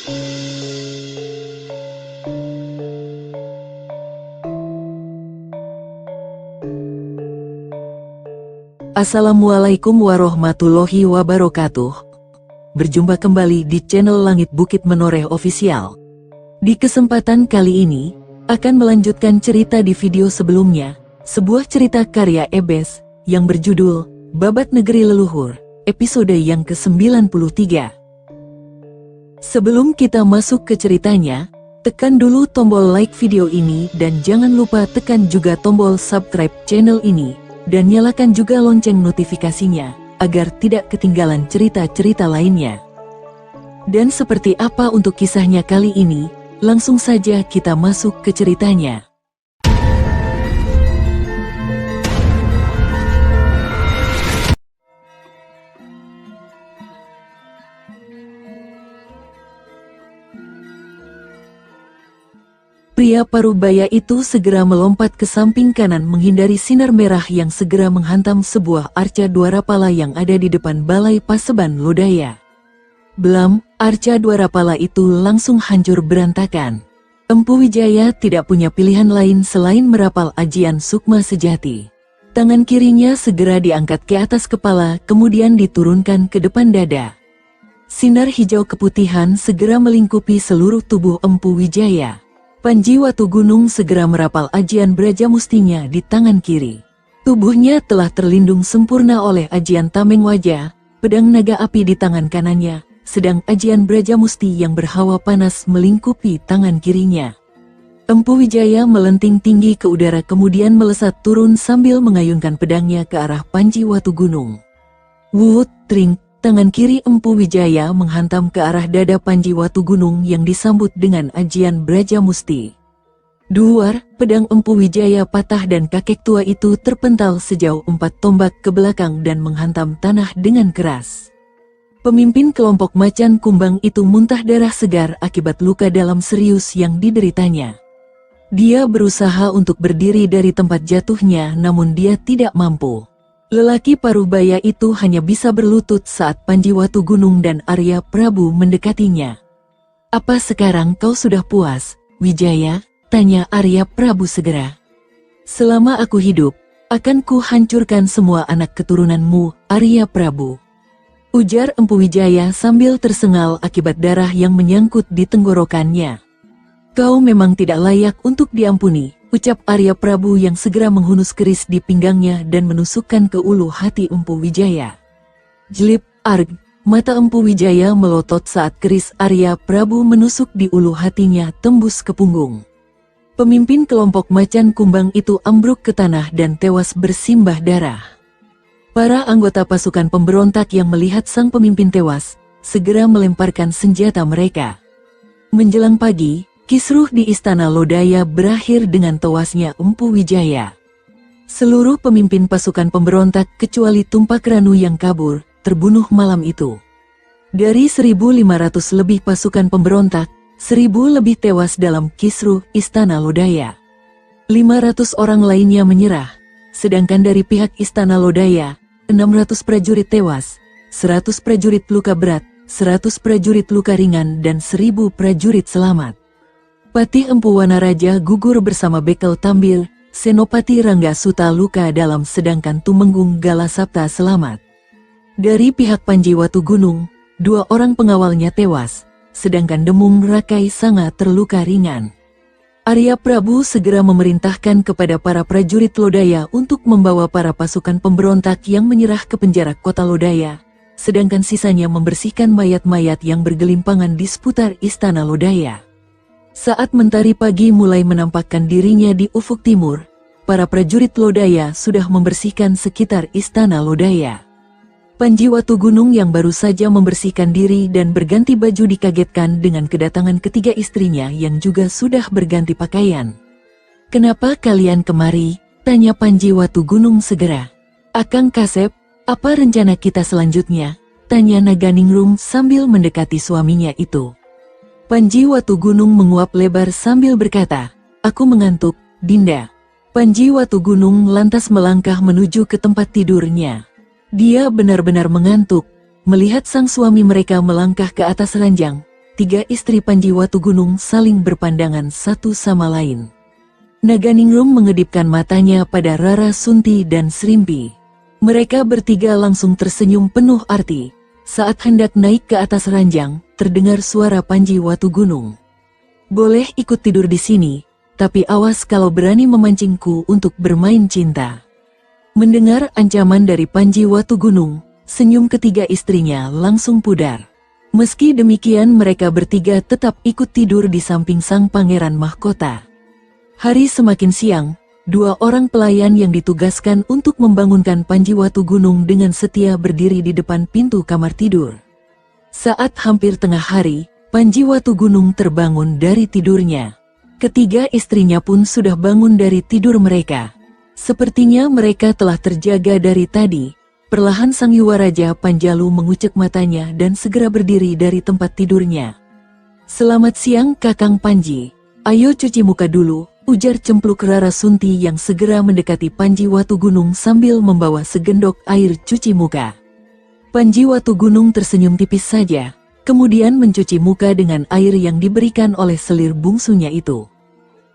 Assalamualaikum warahmatullahi wabarakatuh. Berjumpa kembali di channel Langit Bukit Menoreh Official. Di kesempatan kali ini, akan melanjutkan cerita di video sebelumnya, sebuah cerita karya Ebes, yang berjudul, Babat Negeri Leluhur, episode yang ke-93. Sebelum kita masuk ke ceritanya, tekan dulu tombol like video ini dan jangan lupa tekan juga tombol subscribe channel ini. Dan nyalakan juga lonceng notifikasinya, agar tidak ketinggalan cerita-cerita lainnya. Dan seperti apa untuk kisahnya kali ini, langsung saja kita masuk ke ceritanya. Pria parubaya itu segera melompat ke samping kanan menghindari sinar merah yang segera menghantam sebuah arca dwarapala yang ada di depan balai Paseban Lodaya. Blam, arca dwarapala itu langsung hancur berantakan. Empu Wijaya tidak punya pilihan lain selain merapal ajian sukma sejati. Tangan kirinya segera diangkat ke atas kepala kemudian diturunkan ke depan dada. Sinar hijau keputihan segera melingkupi seluruh tubuh Empu Wijaya. Panji Watu Gunung segera merapal ajian Brajamustinya di tangan kiri. Tubuhnya telah terlindung sempurna oleh ajian Tameng Wajah, pedang naga api di tangan kanannya, sedang ajian Brajamusti yang berhawa panas melingkupi tangan kirinya. Empu Wijaya melenting tinggi ke udara kemudian melesat turun sambil mengayunkan pedangnya ke arah Panji Watu Gunung. Wut, tring. Tangan kiri Empu Wijaya menghantam ke arah dada Panji Watu Gunung yang disambut dengan ajian Brajamusti. Duar, pedang Empu Wijaya patah dan kakek tua itu terpental sejauh 4 tombak ke belakang dan menghantam tanah dengan keras. Pemimpin kelompok macan kumbang itu muntah darah segar akibat luka dalam serius yang dideritanya. Dia berusaha untuk berdiri dari tempat jatuhnya namun dia tidak mampu. Lelaki parubaya itu hanya bisa berlutut saat Panji Watu Gunung dan Arya Prabu mendekatinya. "Apa sekarang kau sudah puas, Wijaya?" tanya Arya Prabu segera. "Selama aku hidup, akan ku hancurkan semua anak keturunanmu, Arya Prabu," ujar Empu Wijaya sambil tersengal akibat darah yang menyangkut di tenggorokannya. "Kau memang tidak layak untuk diampuni," ucap Arya Prabu yang segera menghunus keris di pinggangnya dan menusukkan ke ulu hati Empu Wijaya. Jelip, arg, mata Empu Wijaya melotot saat keris Arya Prabu menusuk di ulu hatinya tembus ke punggung. Pemimpin kelompok macan kumbang itu ambruk ke tanah dan tewas bersimbah darah. Para anggota pasukan pemberontak yang melihat sang pemimpin tewas, segera melemparkan senjata mereka. Menjelang pagi, kisruh di Istana Lodaya berakhir dengan tewasnya Empu Wijaya. Seluruh pemimpin pasukan pemberontak kecuali Tumpak Ranu yang kabur, terbunuh malam itu. Dari 1.500 lebih pasukan pemberontak, 1.000 lebih tewas dalam kisruh Istana Lodaya. 500 orang lainnya menyerah, sedangkan dari pihak Istana Lodaya, 600 prajurit tewas, 100 prajurit luka berat, 100 prajurit luka ringan dan 1.000 prajurit selamat. Patih Empu Wanaraja gugur bersama Bekel Tambir, Senopati Rangga Suta luka dalam sedangkan Tumenggung Galasapta selamat. Dari pihak Panji Watu Gunung, 2 orang pengawalnya tewas, sedangkan Demung Rakai Sanga terluka ringan. Arya Prabu segera memerintahkan kepada para prajurit Lodaya untuk membawa para pasukan pemberontak yang menyerah ke penjara kota Lodaya, sedangkan sisanya membersihkan mayat-mayat yang bergelimpangan di seputar Istana Lodaya. Saat mentari pagi mulai menampakkan dirinya di ufuk timur, para prajurit Lodaya sudah membersihkan sekitar Istana Lodaya. Panji Watu Gunung yang baru saja membersihkan diri dan berganti baju dikagetkan dengan kedatangan ketiga istrinya yang juga sudah berganti pakaian. "Kenapa kalian kemari?" tanya Panji Watu Gunung segera. "Akang Kasep, apa rencana kita selanjutnya?" tanya Naganingrum sambil mendekati suaminya itu. Panji Watu Gunung menguap lebar sambil berkata, "Aku mengantuk, Dinda." Panji Watu Gunung lantas melangkah menuju ke tempat tidurnya. Dia benar-benar mengantuk. Melihat sang suami mereka melangkah ke atas ranjang, tiga istri Panji Watugunung saling berpandangan satu sama lain. Naganingrum mengedipkan matanya pada Rara Sunti dan Srimpi. Mereka bertiga langsung tersenyum penuh arti. Saat hendak naik ke atas ranjang, terdengar suara Panji Watugunung. "Boleh ikut tidur di sini, tapi awas kalau berani memancingku untuk bermain cinta." Mendengar ancaman dari Panji Watugunung, senyum ketiga istrinya langsung pudar. Meski demikian mereka bertiga tetap ikut tidur di samping sang pangeran mahkota. Hari semakin siang, dua orang pelayan yang ditugaskan untuk membangunkan Panji Watugunung dengan setia berdiri di depan pintu kamar tidur. Saat hampir tengah hari, Panji Watugunung terbangun dari tidurnya. Ketiga istrinya pun sudah bangun dari tidur mereka. Sepertinya mereka telah terjaga dari tadi. Perlahan Sang Yuwaraja Panjalu mengucek matanya dan segera berdiri dari tempat tidurnya. "Selamat siang Kakang Panji. Ayo cuci muka dulu," ujar cempluk Rara Sunti yang segera mendekati Panji Watugunung sambil membawa segendok air cuci muka. Panji Watugunung tersenyum tipis saja, kemudian mencuci muka dengan air yang diberikan oleh selir bungsunya itu.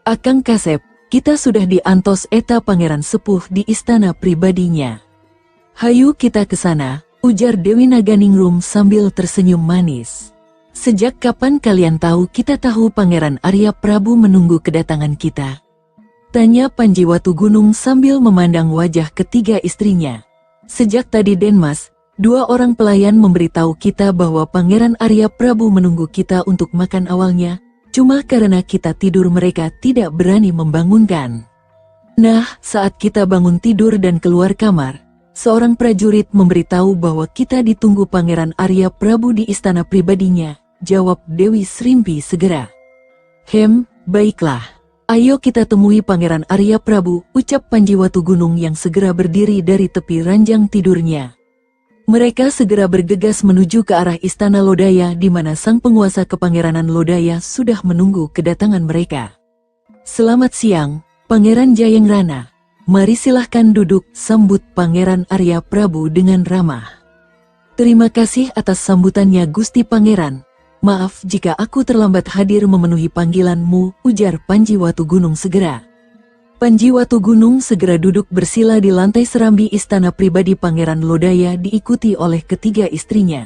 "Akang Kasep, kita sudah diantos eta pangeran sepuh di istana pribadinya. Hayu kita ke sana," ujar Dewi Naganingrum sambil tersenyum manis. "Sejak kapan kalian tahu kita tahu Pangeran Arya Prabu menunggu kedatangan kita?" tanya Panji Watugunung sambil memandang wajah ketiga istrinya. "Sejak tadi Denmas, dua orang pelayan memberitahu kita bahwa Pangeran Arya Prabu menunggu kita untuk makan awalnya, cuma karena kita tidur mereka tidak berani membangunkan. Nah, saat kita bangun tidur dan keluar kamar, seorang prajurit memberitahu bahwa kita ditunggu Pangeran Arya Prabu di istana pribadinya," jawab Dewi Srimpi segera. Baiklah. Ayo kita temui Pangeran Arya Prabu," ucap Panji Watugunung yang segera berdiri dari tepi ranjang tidurnya. Mereka segera bergegas menuju ke arah istana Lodaya di mana sang penguasa kepangeranan Lodaya sudah menunggu kedatangan mereka. "Selamat siang, Pangeran Jayengrana. Mari silahkan duduk," sambut Pangeran Arya Prabu dengan ramah. "Terima kasih atas sambutannya Gusti Pangeran. Maaf jika aku terlambat hadir memenuhi panggilanmu," ujar Panji Watugunung segera. Panji Watugunung segera duduk bersila di lantai serambi istana pribadi Pangeran Lodaya diikuti oleh ketiga istrinya.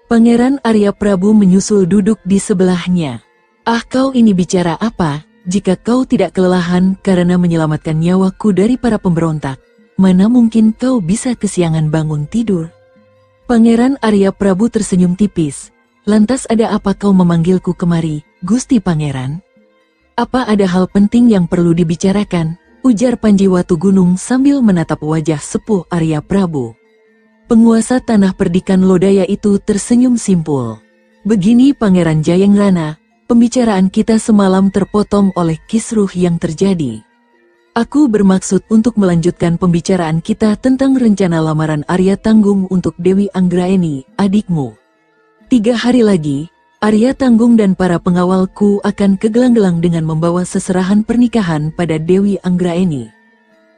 Pangeran Arya Prabu menyusul duduk di sebelahnya. "Ah, kau ini bicara apa? Jika kau tidak kelelahan karena menyelamatkan nyawaku dari para pemberontak, mana mungkin kau bisa kesiangan bangun tidur?" Pangeran Arya Prabu tersenyum tipis. "Lantas ada apa kau memanggilku kemari, Gusti Pangeran?" "Apa ada hal penting yang perlu dibicarakan?" ujar Panji Watugunung sambil menatap wajah sepuh Arya Prabu. Penguasa tanah perdikan Lodaya itu tersenyum simpul. "Begini Pangeran Jayengrana, pembicaraan kita semalam terpotong oleh kisruh yang terjadi. Aku bermaksud untuk melanjutkan pembicaraan kita tentang rencana lamaran Arya Tanggung untuk Dewi Anggraeni, adikmu. 3 hari lagi, Arya Tanggung dan para pengawalku akan ke Gelanggelang dengan membawa seserahan pernikahan pada Dewi Anggraeni.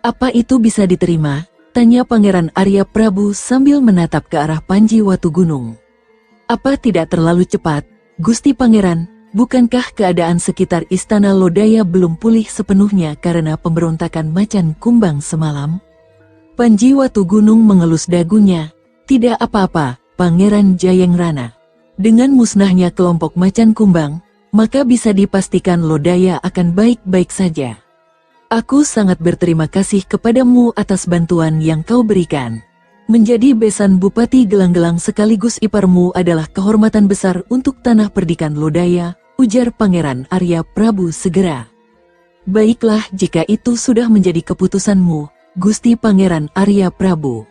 Apa itu bisa diterima?" tanya Pangeran Arya Prabu sambil menatap ke arah Panji Watugunung. "Apa tidak terlalu cepat, Gusti Pangeran? Bukankah keadaan sekitar istana Lodaya belum pulih sepenuhnya karena pemberontakan Macan Kumbang semalam?" Panji Watugunung mengelus dagunya. "Tidak apa-apa, Pangeran Jayengrana. Dengan musnahnya kelompok Macan Kumbang, maka bisa dipastikan Lodaya akan baik-baik saja. Aku sangat berterima kasih kepadamu atas bantuan yang kau berikan. Menjadi besan Bupati Gelanggelang sekaligus iparmu adalah kehormatan besar untuk tanah perdikan Lodaya," ujar Pangeran Arya Prabu segera. "Baiklah jika itu sudah menjadi keputusanmu, Gusti Pangeran Arya Prabu.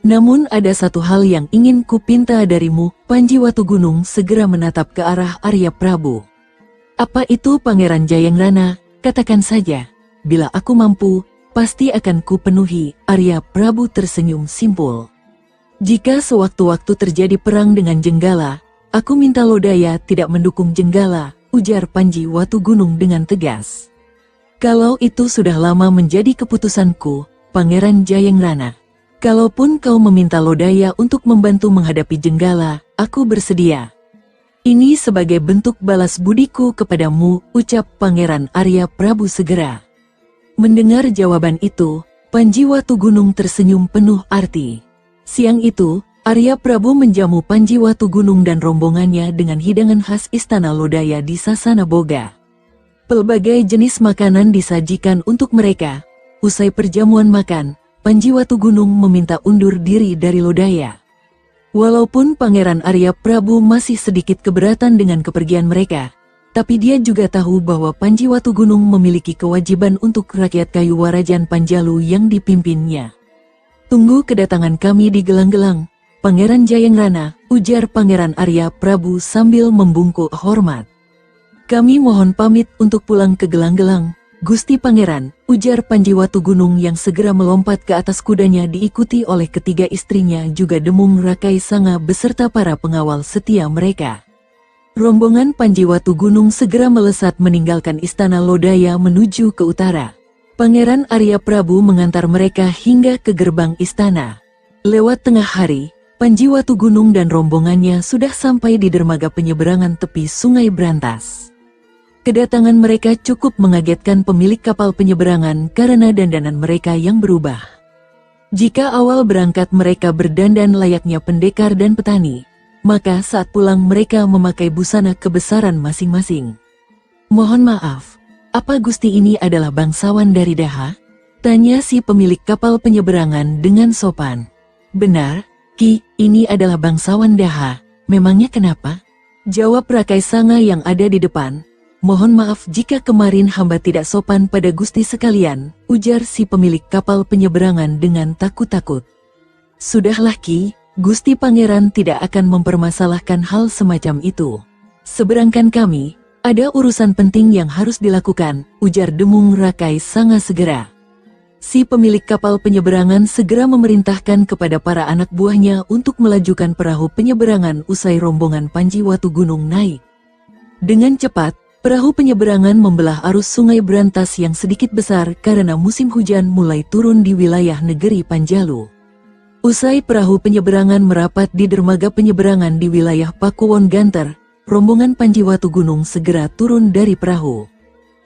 Namun ada satu hal yang ingin kupinta darimu," Panji Watugunung segera menatap ke arah Arya Prabu. "Apa itu Pangeran Jayengrana? Katakan saja. Bila aku mampu, pasti akan kupenuhi," Arya Prabu tersenyum simpul. "Jika sewaktu-waktu terjadi perang dengan Jenggala, aku minta Lodaya tidak mendukung Jenggala," ujar Panji Watugunung dengan tegas. "Kalau itu sudah lama menjadi keputusanku, Pangeran Jayengrana. Kalaupun kau meminta Lodaya untuk membantu menghadapi Jenggala, aku bersedia." Ini sebagai bentuk balas budiku kepadamu, ucap Pangeran Arya Prabu segera. Mendengar jawaban itu, Panji Watugunung tersenyum penuh arti. Siang itu, Arya Prabu menjamu Panji Watugunung dan rombongannya dengan hidangan khas Istana Lodaya di Sasana Boga. Pelbagai jenis makanan disajikan untuk mereka. Usai perjamuan makan, Panji Watugunung meminta undur diri dari Lodaya. Walaupun Pangeran Arya Prabu masih sedikit keberatan dengan kepergian mereka, tapi dia juga tahu bahwa Panji Watugunung memiliki kewajiban untuk rakyat Kayu Warajan Panjalu yang dipimpinnya. Tunggu kedatangan kami di Gelang-Gelang, Pangeran Jayangrana, ujar Pangeran Arya Prabu sambil membungkuk hormat. Kami mohon pamit untuk pulang ke Gelang-Gelang, Gusti Pangeran, ujar Panji Watugunung yang segera melompat ke atas kudanya diikuti oleh ketiga istrinya juga Demung Rakai Sanga beserta para pengawal setia mereka. Rombongan Panji Watugunung segera melesat meninggalkan Istana Lodaya menuju ke utara. Pangeran Arya Prabu mengantar mereka hingga ke gerbang istana. Lewat tengah hari, Panji Watugunung dan rombongannya sudah sampai di dermaga penyeberangan tepi Sungai Brantas. Kedatangan mereka cukup mengagetkan pemilik kapal penyeberangan karena dandanan mereka yang berubah. Jika awal berangkat mereka berdandan layaknya pendekar dan petani, maka saat pulang mereka memakai busana kebesaran masing-masing. Mohon maaf, apa Gusti ini adalah bangsawan dari Daha? Tanya si pemilik kapal penyeberangan dengan sopan. Benar, Ki, ini adalah bangsawan Daha. Memangnya kenapa? Jawab Rakai Sanga yang ada di depan. Mohon maaf jika kemarin hamba tidak sopan pada Gusti sekalian, ujar si pemilik kapal penyeberangan dengan takut-takut. Sudahlah Ki, Gusti Pangeran tidak akan mempermasalahkan hal semacam itu. Seberangkan kami, ada urusan penting yang harus dilakukan, ujar Demung Rakai Sanga segera. Si pemilik kapal penyeberangan segera memerintahkan kepada para anak buahnya untuk melajukan perahu penyeberangan usai rombongan Panji Watugunung naik. Dengan cepat, perahu penyeberangan membelah arus Sungai Brantas yang sedikit besar karena musim hujan mulai turun di wilayah negeri Panjalu. Usai perahu penyeberangan merapat di dermaga penyeberangan di wilayah Pakuwon Ganter, rombongan Panji Watugunung segera turun dari perahu.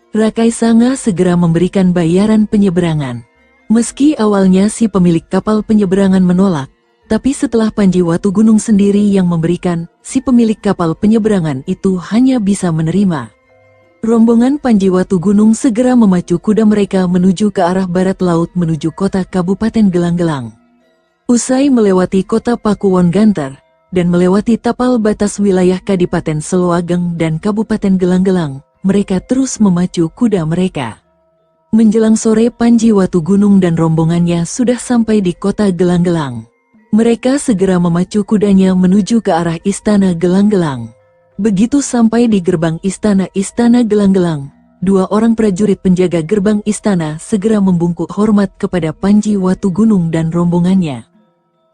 Rakai Sanga segera memberikan bayaran penyeberangan. Meski awalnya si pemilik kapal penyeberangan menolak, tapi setelah Panji Watugunung sendiri yang memberikan, si pemilik kapal penyeberangan itu hanya bisa menerima. Rombongan Panji Watugunung segera memacu kuda mereka menuju ke arah barat laut menuju kota Kabupaten Gelang-Gelang. Usai melewati kota Pakuwon Ganter, dan melewati tapal batas wilayah Kadipaten Seloageng dan Kabupaten Gelang-Gelang, mereka terus memacu kuda mereka. Menjelang sore Panji Watugunung dan rombongannya sudah sampai di kota Gelang-Gelang. Mereka segera memacu kudanya menuju ke arah Istana Gelang-Gelang. Begitu sampai di gerbang Istana Gelang-Gelang, dua orang prajurit penjaga gerbang istana segera membungkuk hormat kepada Panji Watugunung dan rombongannya.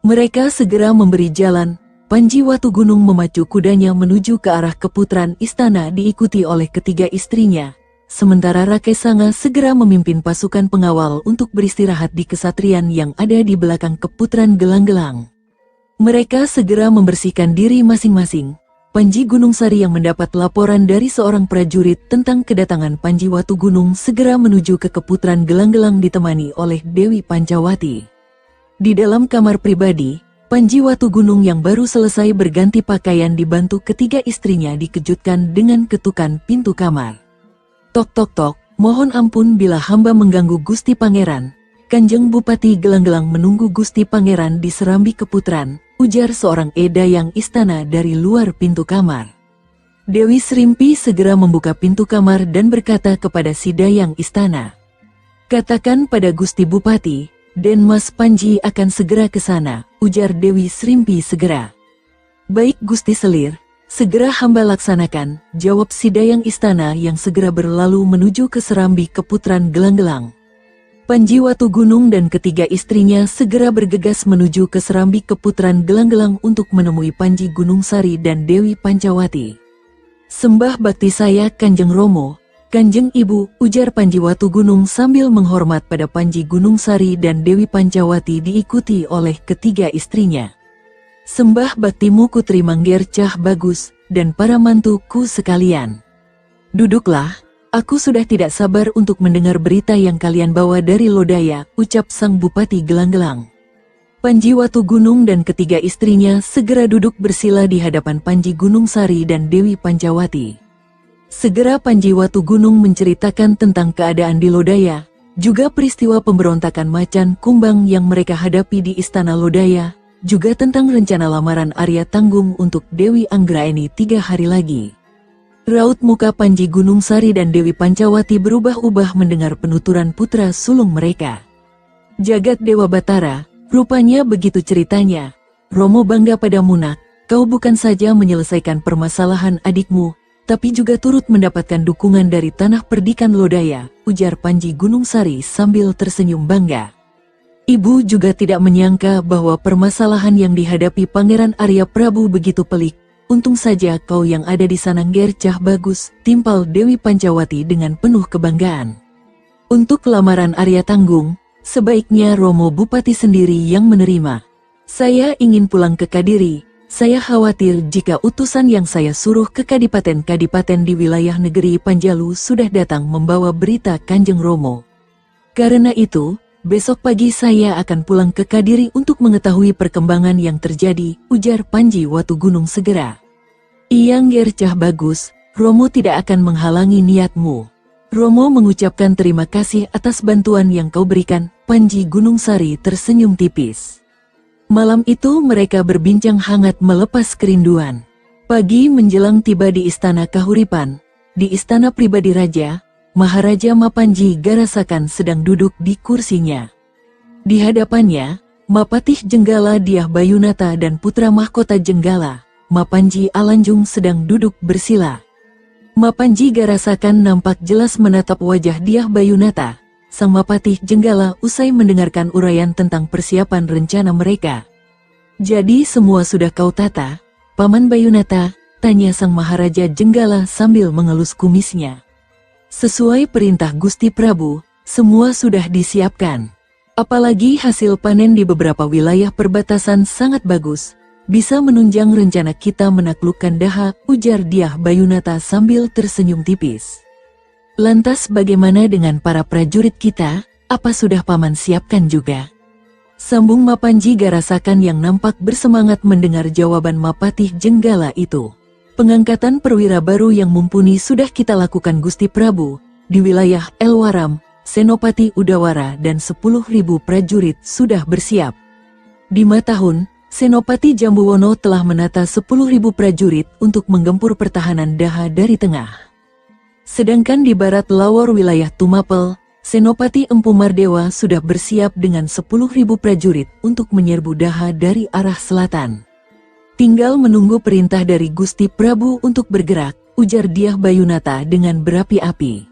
Mereka segera memberi jalan. Panji Watugunung memacu kudanya menuju ke arah keputran istana diikuti oleh ketiga istrinya, sementara Rakai Sanga segera memimpin pasukan pengawal untuk beristirahat di kesatrian yang ada di belakang keputran Gelang-Gelang. Mereka segera membersihkan diri masing-masing. Panji Gunungsari yang mendapat laporan dari seorang prajurit tentang kedatangan Panji Watugunung segera menuju ke keputran Gelang-Gelang ditemani oleh Dewi Pancawati. Di dalam kamar pribadi, Panji Watugunung yang baru selesai berganti pakaian dibantu ketiga istrinya dikejutkan dengan ketukan pintu kamar. Tok tok tok, mohon ampun bila hamba mengganggu Gusti Pangeran. Kanjeng Bupati Gelang-Gelang menunggu Gusti Pangeran di serambi keputran, ujar seorang edayang istana dari luar pintu kamar. Dewi Srimpi segera membuka pintu kamar dan berkata kepada si dayang istana. Katakan pada Gusti Bupati, Den Mas Panji akan segera ke sana, ujar Dewi Srimpi segera. Baik Gusti Selir, segera hamba laksanakan, jawab si dayang istana yang segera berlalu menuju ke serambi keputran Gelang-Gelang. Panji Watugunung dan ketiga istrinya segera bergegas menuju ke serambi keputran Gelang-Gelang untuk menemui Panji Gunungsari dan Dewi Pancawati. Sembah bakti saya Kanjeng Romo, Kanjeng Ibu, ujar Panji Watugunung sambil menghormat pada Panji Gunungsari dan Dewi Pancawati diikuti oleh ketiga istrinya. Sembah baktimu Kutri Mangger Cah Bagus, dan para mantuku sekalian. Duduklah, aku sudah tidak sabar untuk mendengar berita yang kalian bawa dari Lodaya, ucap sang bupati gelang-gelang. Panji Watu Gunung dan ketiga istrinya segera duduk bersila di hadapan Panji Gunung Sari dan Dewi Pancawati. Segera Panji Watu Gunung menceritakan tentang keadaan di Lodaya, juga peristiwa pemberontakan Macan Kumbang yang mereka hadapi di Istana Lodaya, juga tentang rencana lamaran Arya Tanggung untuk Dewi Anggraeni 3 hari lagi. Raut muka Panji Gunung Sari dan Dewi Pancawati berubah-ubah mendengar penuturan putra sulung mereka. Jagat Dewa Batara, rupanya begitu ceritanya. Romo bangga padamu nak, kau bukan saja menyelesaikan permasalahan adikmu, tapi juga turut mendapatkan dukungan dari tanah perdikan Lodaya, ujar Panji Gunung Sari sambil tersenyum bangga. Ibu juga tidak menyangka bahwa permasalahan yang dihadapi Pangeran Arya Prabu begitu pelik. Untung saja kau yang ada di sana Nger Cah Bagus, timpal Dewi Pancawati dengan penuh kebanggaan. Untuk lamaran Arya Tanggung, sebaiknya Romo Bupati sendiri yang menerima. Saya ingin pulang ke Kadiri. Saya khawatir jika utusan yang saya suruh ke kadipaten-kadipaten di wilayah negeri Panjalu sudah datang membawa berita Kanjeng Romo. Karena itu, besok pagi saya akan pulang ke Kadiri untuk mengetahui perkembangan yang terjadi, ujar Panji Watu Gunung segera. Iya Nger Cah Bagus, Romo tidak akan menghalangi niatmu. Romo mengucapkan terima kasih atas bantuan yang kau berikan, Panji Gunung Sari tersenyum tipis. Malam itu mereka berbincang hangat melepas kerinduan. Pagi menjelang tiba di Istana Kahuripan, di istana pribadi Raja, Maharaja Mapanji Garasakan sedang duduk di kursinya. Di hadapannya, Mapatih Jenggala Diah Bayunata dan putra mahkota Jenggala, Mapanji Alanjung sedang duduk bersila. Mapanji Garasakan nampak jelas menatap wajah Diah Bayunata. Sang Mapatih Jenggala usai mendengarkan uraian tentang persiapan rencana mereka. Jadi semua sudah kau tata, Paman Bayunata, tanya sang Maharaja Jenggala sambil mengelus kumisnya. Sesuai perintah Gusti Prabu, semua sudah disiapkan. Apalagi hasil panen di beberapa wilayah perbatasan sangat bagus, bisa menunjang rencana kita menaklukkan Daha, ujar Diah Bayunata sambil tersenyum tipis. Lantas bagaimana dengan para prajurit kita, apa sudah Paman siapkan juga? Sambung Mapanji Garasakan yang nampak bersemangat mendengar jawaban Mapatih Jenggala itu. Pengangkatan perwira baru yang mumpuni sudah kita lakukan Gusti Prabu, di wilayah Elwaram, Senopati Udawara dan 10.000 prajurit sudah bersiap. Di Matahun, Senopati Jambuwono telah menata 10.000 prajurit untuk menggempur pertahanan Daha dari tengah. Sedangkan di barat lawor wilayah Tumapel, Senopati Empu Mardewa sudah bersiap dengan 10.000 prajurit untuk menyerbu Daha dari arah selatan. Tinggal menunggu perintah dari Gusti Prabu untuk bergerak, ujar Diah Bayunata dengan berapi-api.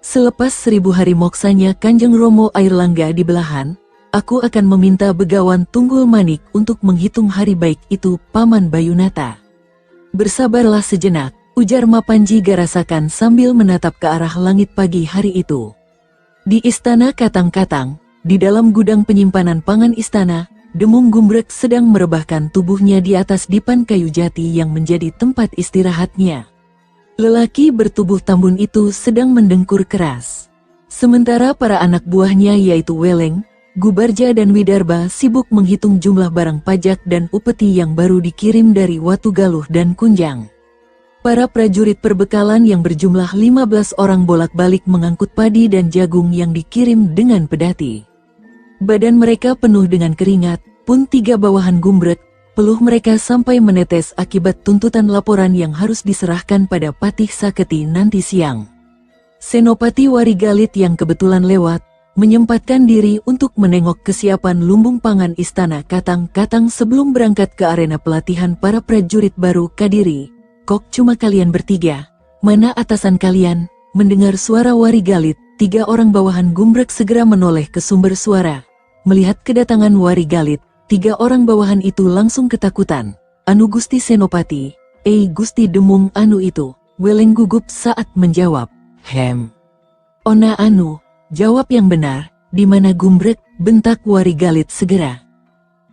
Selepas 1000 hari moksanya Kanjeng Romo Airlangga di Belahan, aku akan meminta Begawan Tunggul Manik untuk menghitung hari baik itu, Paman Bayunata. Bersabarlah sejenak, ujar Mapanji Garasakan sambil menatap ke arah langit pagi hari itu. Di Istana Katang-Katang, di dalam gudang penyimpanan pangan istana, Demung Gumbrek sedang merebahkan tubuhnya di atas dipan kayu jati yang menjadi tempat istirahatnya. Lelaki bertubuh tambun itu sedang mendengkur keras. Sementara para anak buahnya yaitu Weleng, Gubarja dan Widarba sibuk menghitung jumlah barang pajak dan upeti yang baru dikirim dari Watu Galuh dan Kunjang. Para prajurit perbekalan yang berjumlah 15 orang bolak-balik mengangkut padi dan jagung yang dikirim dengan pedati. Badan mereka penuh dengan keringat, pun 3 bawahan Gumbrek, peluh mereka sampai menetes akibat tuntutan laporan yang harus diserahkan pada Patih Saketi nanti siang. Senopati Warigalit yang kebetulan lewat, menyempatkan diri untuk menengok kesiapan lumbung pangan Istana Katang-Katang sebelum berangkat ke arena pelatihan para prajurit baru Kadiri. Kok cuma kalian bertiga? Mana atasan kalian? Mendengar suara Warigalit, 3 orang bawahan Gumbrek segera menoleh ke sumber suara. Melihat kedatangan Warigalit, 3 orang bawahan itu langsung ketakutan. Anu Gusti Senopati, Gusti Demung anu itu, Weleng gugup saat menjawab. Ona anu, jawab yang benar, di mana Gumbrek, bentak Warigalit segera.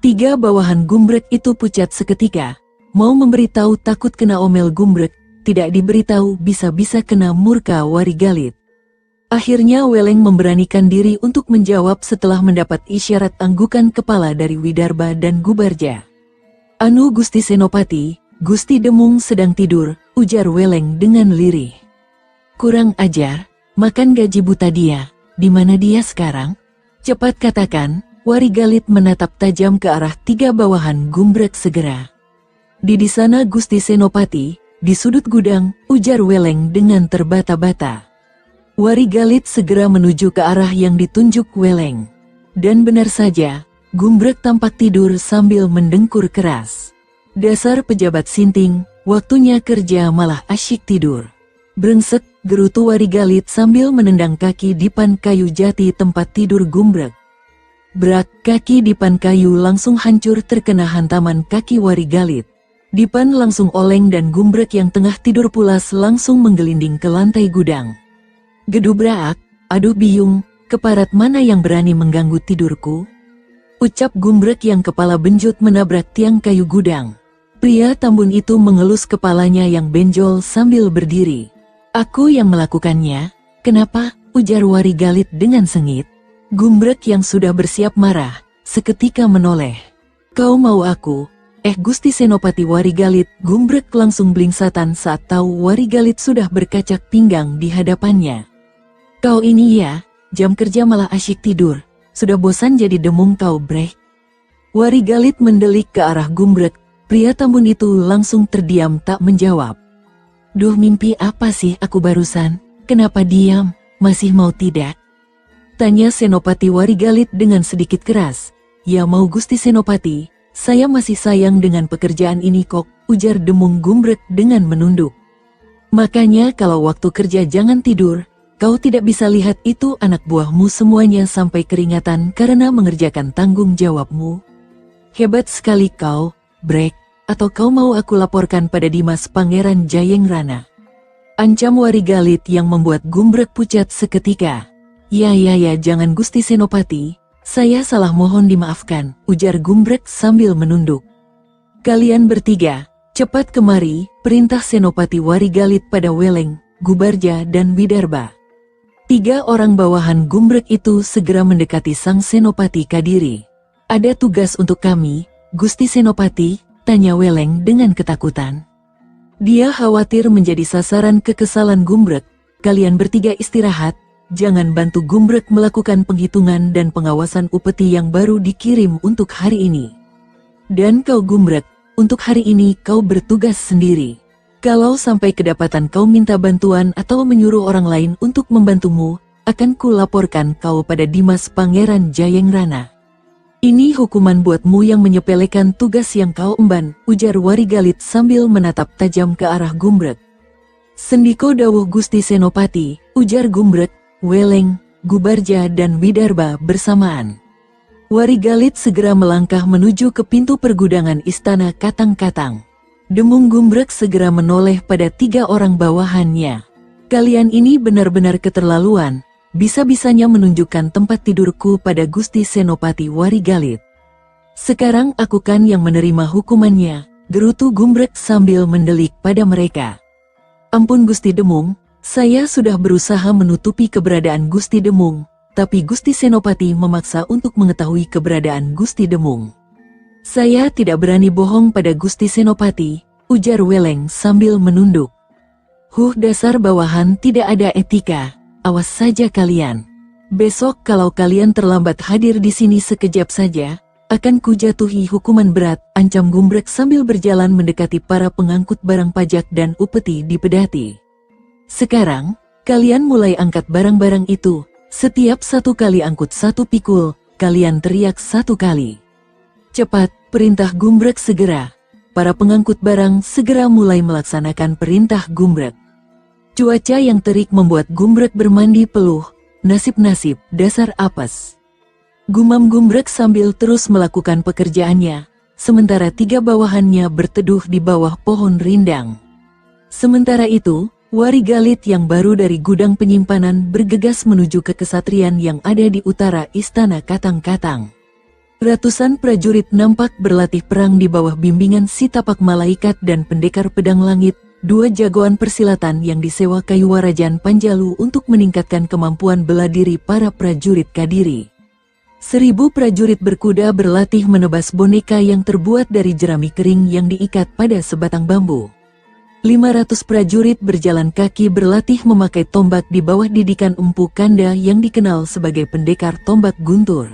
3 bawahan Gumbrek itu pucat seketika. Mau memberitahu takut kena omel Gumbrek, tidak diberitahu bisa-bisa kena murka Warigalit. Akhirnya Weleng memberanikan diri untuk menjawab setelah mendapat isyarat anggukan kepala dari Widarba dan Gubarja. Anu Gusti Senopati, Gusti Demung sedang tidur, ujar Weleng dengan lirih. Kurang ajar, makan gaji buta dia, di mana dia sekarang? Cepat katakan, Warigalit menatap tajam ke arah 3 bawahan Gumbrek segera. Di sana Gusti Senopati, di sudut gudang, ujar Weleng dengan terbata-bata. Warigalit segera menuju ke arah yang ditunjuk Weleng. Dan benar saja, Gumbrek tampak tidur sambil mendengkur keras. Dasar pejabat sinting, waktunya kerja malah asyik tidur. Brengsek, gerutu Warigalit sambil menendang kaki dipan kayu jati tempat tidur Gumbrek. Brak, kaki dipan kayu langsung hancur terkena hantaman kaki Warigalit. Dipan langsung oleng dan Gumbrek yang tengah tidur pulas langsung menggelinding ke lantai gudang. Gedubrak, aduh biung, keparat mana yang berani mengganggu tidurku? Ucap Gumbrek yang kepala benjut menabrak tiang kayu gudang. Pria tambun itu mengelus kepalanya yang benjol sambil berdiri. Aku yang melakukannya, kenapa? Ujar Warigalit dengan sengit. Gumbrek yang sudah bersiap marah, seketika menoleh. Kau mau aku? Gusti Senopati Warigalit. Gumbrek langsung blingsatan saat tahu Warigalit sudah berkacak pinggang di hadapannya. Kau ini ya, jam kerja malah asyik tidur. Sudah bosan jadi demung kau brek. Warigalit mendelik ke arah Gumbrek. Pria tambun itu langsung terdiam tak menjawab. Duh, mimpi apa sih aku barusan? Kenapa diam? Masih mau tidak? Tanya Senopati Warigalit dengan sedikit keras. Ya mau Gusti Senopati, saya masih sayang dengan pekerjaan ini kok, ujar demung Gumbrek dengan menunduk. Makanya kalau waktu kerja jangan tidur. Kau tidak bisa lihat itu anak buahmu semuanya sampai keringatan karena mengerjakan tanggung jawabmu. Hebat sekali kau, brek, atau kau mau aku laporkan pada Dimas Pangeran Jayengrana? Ancam Warigalit yang membuat Gumbrek pucat seketika. Ya jangan Gusti Senopati, saya salah mohon dimaafkan, ujar Gumbrek sambil menunduk. Kalian bertiga, cepat kemari, perintah Senopati Warigalit pada Weleng, Gubarja dan Widarba. 3 orang bawahan Gumbrek itu segera mendekati sang Senopati Kadiri. Ada tugas untuk kami, Gusti Senopati, tanya Weleng dengan ketakutan. Dia khawatir menjadi sasaran kekesalan Gumbrek. Kalian bertiga istirahat, jangan bantu Gumbrek melakukan penghitungan dan pengawasan upeti yang baru dikirim untuk hari ini. Dan kau Gumbrek, untuk hari ini kau bertugas sendiri. Kalau sampai kedapatan kau minta bantuan atau menyuruh orang lain untuk membantumu, akan kulaporkan kau pada Dimas Pangeran Jayengrana. Ini hukuman buatmu yang menyepelekan tugas yang kau emban, ujar Warigalit sambil menatap tajam ke arah Gumbrek. Sendiko dawuh Gusti Senopati, ujar Gumbrek, Weleng, Gubarja dan Widarba bersamaan. Warigalit segera melangkah menuju ke pintu pergudangan istana Katang-Katang. Demung Gumbrek segera menoleh pada 3 orang bawahannya. Kalian ini benar-benar keterlaluan, bisa-bisanya menunjukkan tempat tidurku pada Gusti Senopati Warigalit. Sekarang aku kan yang menerima hukumannya, gerutu Gumbrek sambil mendelik pada mereka. Ampun Gusti Demung, saya sudah berusaha menutupi keberadaan Gusti Demung, tapi Gusti Senopati memaksa untuk mengetahui keberadaan Gusti Demung. Saya tidak berani bohong pada Gusti Senopati, ujar Weleng sambil menunduk. Dasar bawahan tidak ada etika, awas saja kalian. Besok kalau kalian terlambat hadir di sini sekejap saja, akan kujatuhi hukuman berat, ancam Gumbrek sambil berjalan mendekati para pengangkut barang pajak dan upeti di pedati. Sekarang, kalian mulai angkat barang-barang itu, setiap 1 kali angkut 1 pikul, kalian teriak 1 kali. Cepat, perintah Gumbrek segera. Para pengangkut barang segera mulai melaksanakan perintah Gumbrek. Cuaca yang terik membuat Gumbrek bermandi peluh. Nasib-nasib, dasar apes. Gumam Gumbrek sambil terus melakukan pekerjaannya, sementara 3 bawahannya berteduh di bawah pohon rindang. Sementara itu, Warigalit yang baru dari gudang penyimpanan bergegas menuju ke kesatrian yang ada di utara istana Katang-Katang. Ratusan prajurit nampak berlatih perang di bawah bimbingan si tapak malaikat dan pendekar pedang langit, dua jagoan persilatan yang disewa Kayuwarajan Panjalu untuk meningkatkan kemampuan bela diri para prajurit Kadiri. 1000 prajurit berkuda berlatih menebas boneka yang terbuat dari jerami kering yang diikat pada sebatang bambu. 500 prajurit berjalan kaki berlatih memakai tombak di bawah didikan Empu Kanda yang dikenal sebagai pendekar tombak guntur.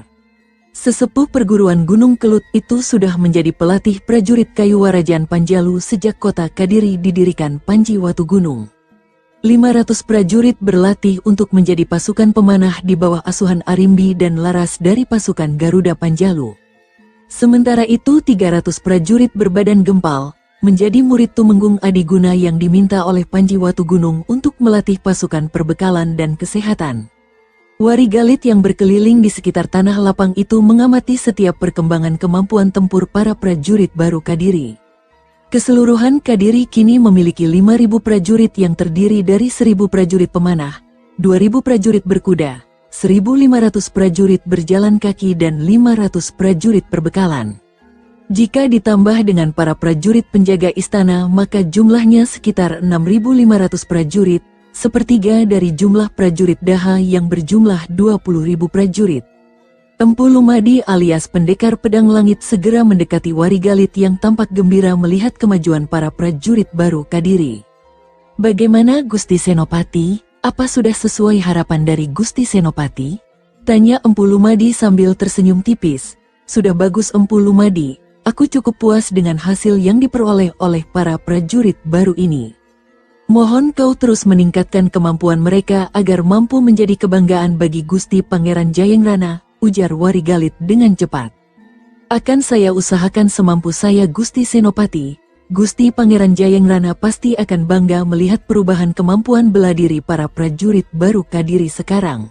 Sesepuh perguruan Gunung Kelut itu sudah menjadi pelatih prajurit Kayuwarajan Panjalu sejak kota Kadiri didirikan Panji Watugunung. 500 prajurit berlatih untuk menjadi pasukan pemanah di bawah asuhan Arimbi dan Laras dari pasukan Garuda Panjalu. Sementara itu 300 prajurit berbadan gempal, menjadi murid Tumenggung Adiguna yang diminta oleh Panji Watugunung untuk melatih pasukan perbekalan dan kesehatan. Warigalit yang berkeliling di sekitar tanah lapang itu mengamati setiap perkembangan kemampuan tempur para prajurit baru Kadiri. Keseluruhan Kadiri kini memiliki 5.000 prajurit yang terdiri dari 1.000 prajurit pemanah, 2.000 prajurit berkuda, 1.500 prajurit berjalan kaki dan 500 prajurit perbekalan. Jika ditambah dengan para prajurit penjaga istana maka jumlahnya sekitar 6.500 prajurit, sepertiga dari jumlah prajurit Daha yang berjumlah 20.000 prajurit. Empu Lumadi alias pendekar pedang langit segera mendekati Warigalit yang tampak gembira melihat kemajuan para prajurit baru Kadiri. "Bagaimana Gusti Senopati? Apa sudah sesuai harapan dari Gusti Senopati?" tanya Empu Lumadi sambil tersenyum tipis. "Sudah bagus Empu Lumadi, aku cukup puas dengan hasil yang diperoleh oleh para prajurit baru ini. Mohon kau terus meningkatkan kemampuan mereka agar mampu menjadi kebanggaan bagi Gusti Pangeran Jayengrana," ujar Warigalit dengan cepat. "Akan saya usahakan semampu saya Gusti Senopati. Gusti Pangeran Jayengrana pasti akan bangga melihat perubahan kemampuan bela diri para prajurit baru Kadiri sekarang.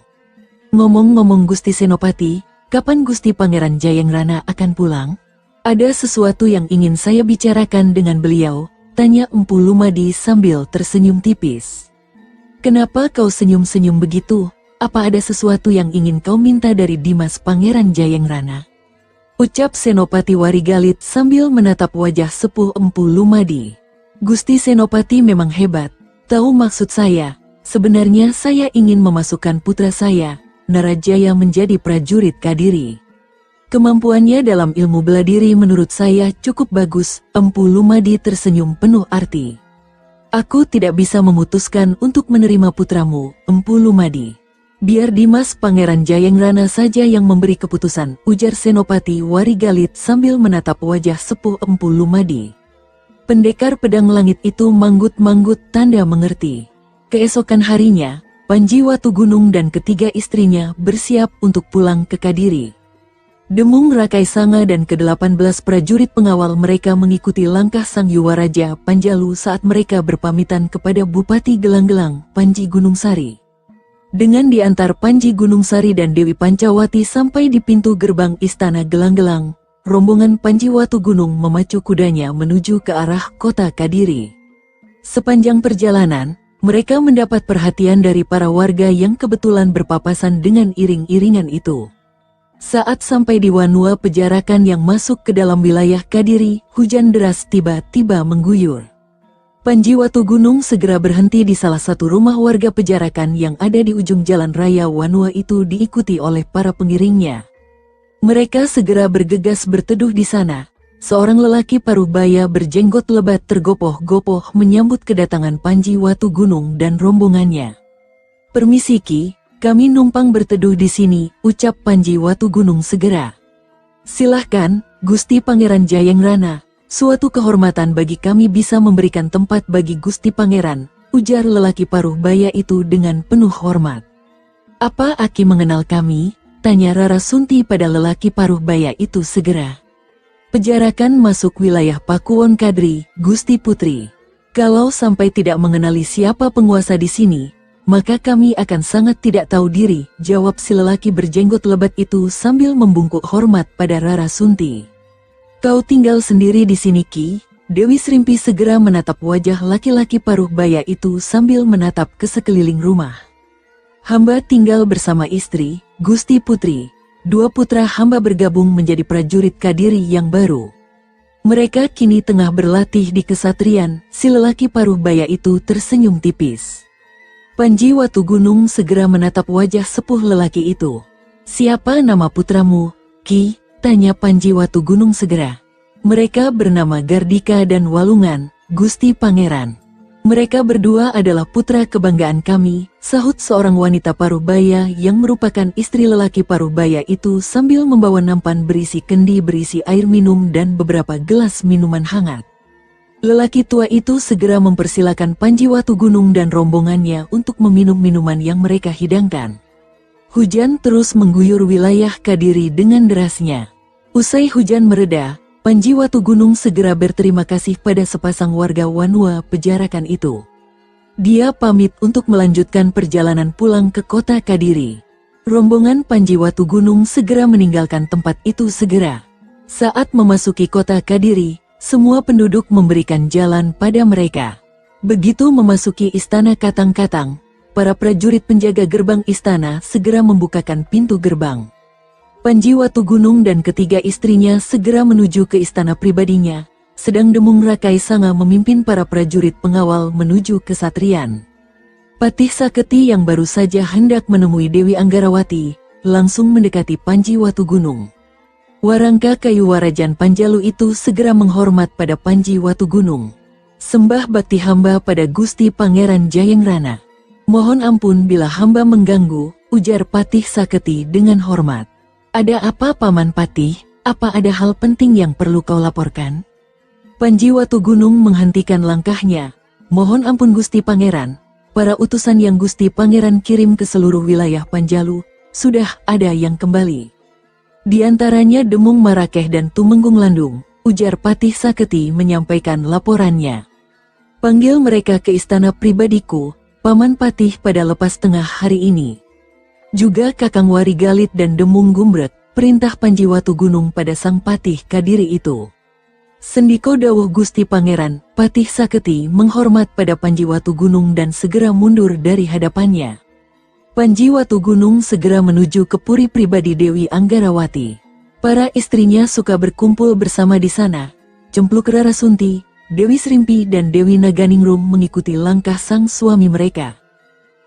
Ngomong-ngomong Gusti Senopati, kapan Gusti Pangeran Jayengrana akan pulang? Ada sesuatu yang ingin saya bicarakan dengan beliau," tanya Empu Lumadi sambil tersenyum tipis. "Kenapa kau senyum-senyum begitu? Apa ada sesuatu yang ingin kau minta dari Dimas Pangeran Jayengrana?" ucap Senopati Warigalit sambil menatap wajah sepuh Empu Lumadi. "Gusti Senopati memang hebat. Tahu maksud saya, sebenarnya saya ingin memasukkan putra saya, Narajaya menjadi prajurit Kadiri. Kemampuannya dalam ilmu bela diri menurut saya cukup bagus." Empu Lumadi tersenyum penuh arti. "Aku tidak bisa memutuskan untuk menerima putramu, Empu Lumadi. Biar Dimas Pangeran Jayengrana saja yang memberi keputusan," ujar Senopati Warigalit sambil menatap wajah sepuh Empu Lumadi. Pendekar pedang langit itu manggut-manggut tanda mengerti. Keesokan harinya, Panji Watugunung dan ketiga istrinya bersiap untuk pulang ke Kadiri. Demung Rakai Sanga dan ke-18 prajurit pengawal mereka mengikuti langkah Sang Yuwaraja Panjalu saat mereka berpamitan kepada Bupati Gelang-Gelang, Panji Gunung Sari. Dengan diantar Panji Gunung Sari dan Dewi Pancawati sampai di pintu gerbang Istana Gelang-Gelang, rombongan Panji Watugunung memacu kudanya menuju ke arah kota Kadiri. Sepanjang perjalanan, mereka mendapat perhatian dari para warga yang kebetulan berpapasan dengan iring-iringan itu. Saat sampai di Wanua Pejarakan yang masuk ke dalam wilayah Kadiri, hujan deras tiba-tiba mengguyur. Panji Watugunung segera berhenti di salah satu rumah warga Pejarakan yang ada di ujung jalan raya Wanua itu diikuti oleh para pengiringnya. Mereka segera bergegas berteduh di sana. Seorang lelaki paruh baya berjenggot lebat tergopoh-gopoh menyambut kedatangan Panji Watugunung dan rombongannya. "Permisi Ki, kami numpang berteduh di sini," ucap Panji Watugunung segera. "Silahkan, Gusti Pangeran Jayengrana. Suatu kehormatan bagi kami bisa memberikan tempat bagi Gusti Pangeran," ujar lelaki paruh baya itu dengan penuh hormat. "Apa Aki mengenal kami?" tanya Rara Sunti pada lelaki paruh baya itu segera. "Pejarakan masuk wilayah Pakuwon Kadri, Gusti Putri. Kalau sampai tidak mengenali siapa penguasa di sini, maka kami akan sangat tidak tahu diri," jawab si lelaki berjenggot lebat itu sambil membungkuk hormat pada Rara Sunti. "Kau tinggal sendiri di sini Ki?" Dewi Srimpi segera menatap wajah laki-laki paruh baya itu sambil menatap ke sekeliling rumah. "Hamba tinggal bersama istri, Gusti Putri. dua putra hamba bergabung menjadi prajurit Kadiri yang baru. Mereka kini tengah berlatih di kesatrian. Si lelaki paruh baya itu tersenyum tipis. Panji Watugunung segera menatap wajah sepuh lelaki itu. "Siapa nama putramu, Ki?" tanya Panji Watugunung segera. "Mereka bernama Gardika dan Walungan, Gusti Pangeran. Mereka berdua adalah putra kebanggaan kami," sahut seorang wanita paruhbaya yang merupakan istri lelaki paruhbaya itu sambil membawa nampan berisi kendi berisi air minum dan beberapa gelas minuman hangat. Lelaki tua itu segera mempersilakan Panji Watugunung dan rombongannya untuk meminum minuman yang mereka hidangkan. Hujan terus mengguyur wilayah Kadiri dengan derasnya. Usai hujan mereda, Panji Watugunung segera berterima kasih pada sepasang warga Wanua Pejarakan itu. Dia pamit untuk melanjutkan perjalanan pulang ke kota Kadiri. Rombongan Panji Watugunung segera meninggalkan tempat itu segera. Saat memasuki kota Kadiri, semua penduduk memberikan jalan pada mereka. Begitu memasuki istana Katang-Katang, para prajurit penjaga gerbang istana segera membukakan pintu gerbang. Panji Watugunung dan ketiga istrinya segera menuju ke istana pribadinya, sedang Demung Rakai Sanga memimpin para prajurit pengawal menuju kesatrian. Patih Saketi yang baru saja hendak menemui Dewi Anggarawati, langsung mendekati Panji Watugunung. Warangka kayu Warajan Panjalu itu segera menghormat pada Panji Watugunung. "Sembah bakti hamba pada Gusti Pangeran Jayengrana. Mohon ampun bila hamba mengganggu," ujar Patih Saketi dengan hormat. "Ada apa Paman Patih? Apa ada hal penting yang perlu kau laporkan?" Panji Watugunung menghentikan langkahnya. "Mohon ampun Gusti Pangeran, para utusan yang Gusti Pangeran kirim ke seluruh wilayah Panjalu, sudah ada yang kembali. Di antaranya Demung Marakeh dan Tumenggung Landung," ujar Patih Saketi menyampaikan laporannya. "Panggil mereka ke istana pribadiku, Paman Patih pada lepas tengah hari ini. Juga Kakang Warigalit dan Demung Gumbrek," perintah Panji Watugunung pada sang Patih Kadiri itu. "Sendiko dawuh Gusti Pangeran," Patih Saketi menghormat pada Panji Watugunung dan segera mundur dari hadapannya. Panji Watugunung segera menuju ke puri pribadi Dewi Anggarawati. Para istrinya suka berkumpul bersama di sana. Cempluk Rarasunti, Dewi Srimpi dan Dewi Naganingrum mengikuti langkah sang suami mereka.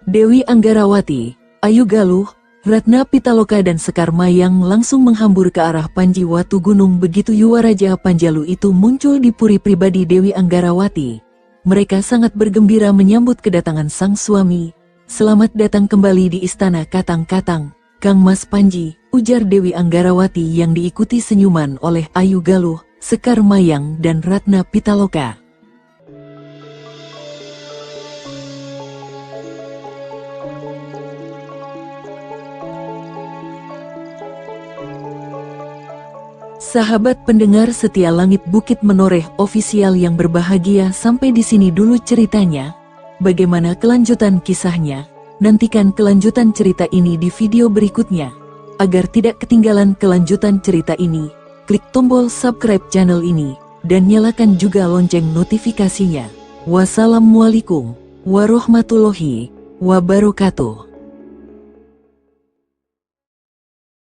Dewi Anggarawati, Ayu Galuh, Ratna Pitaloka dan Sekar Mayang langsung menghambur ke arah Panji Watugunung begitu Yuwaraja Panjalu itu muncul di puri pribadi Dewi Anggarawati. Mereka sangat bergembira menyambut kedatangan sang suami. "Selamat datang kembali di istana Katang-Katang, Kang Mas Panji," ujar Dewi Anggarawati yang diikuti senyuman oleh Ayu Galuh, Sekar Mayang dan Ratna Pitaloka. Sahabat pendengar setia Langit Bukit Menoreh ofisial yang berbahagia, sampai di sini dulu ceritanya. Bagaimana kelanjutan kisahnya? Nantikan kelanjutan cerita ini di video berikutnya. Agar tidak ketinggalan kelanjutan cerita ini, klik tombol subscribe channel ini dan nyalakan juga lonceng notifikasinya. Wassalamualaikum warahmatullahi wabarakatuh.